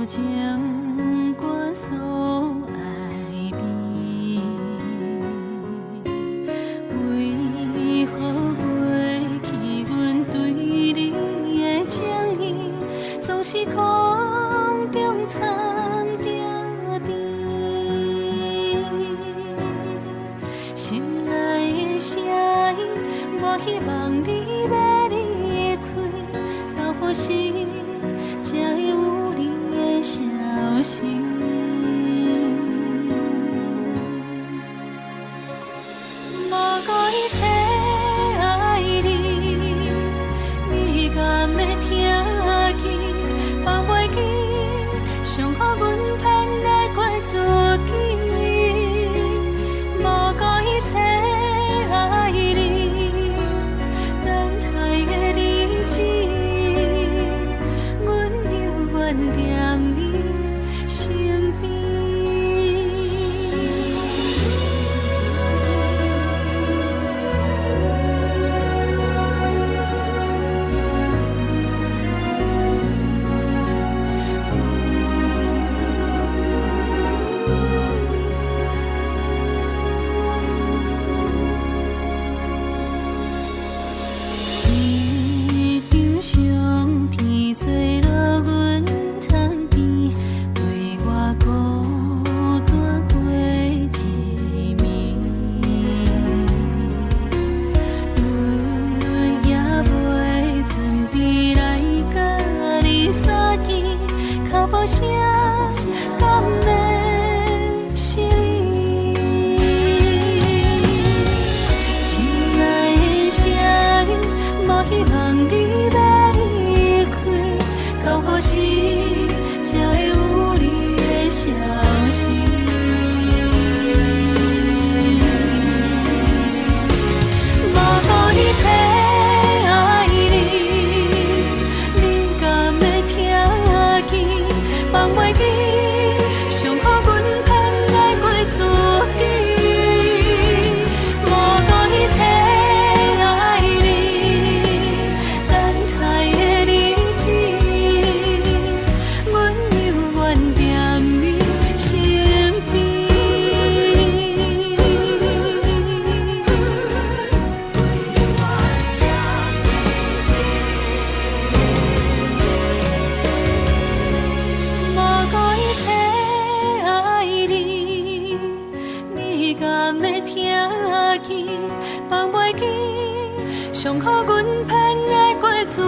情我所爱美，为何过去阮对你的情意总是空中参定定？心内的声音，我希望你要离开，到何时才会有你的消息？无顾一切爱你，你敢要听见？放袂记，伤予阮偏爱怪自己。无顾一切爱你，等待的日子，阮犹原惦你身边。一张相片做落阮窗边，陪我孤单过一暝。阮也袂准备来甲你相见，脚步声敢会是你？心内的声音，无希望你要离开，到何时才会有你的消息？无顾一切爱你，你敢要听见？放袂记，伤予阮偏爱过自己。无顾一切爱你，等待的日子，阮犹原惦你身边。无顾一切爱你，你敢要听见？放袂记，伤予阮偏爱过自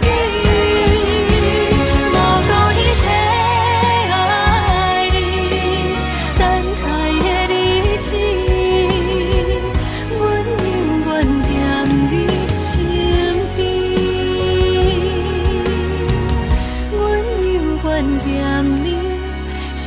己。无顾一切爱你，等待的日子，阮犹原惦你身边。阮犹原惦你身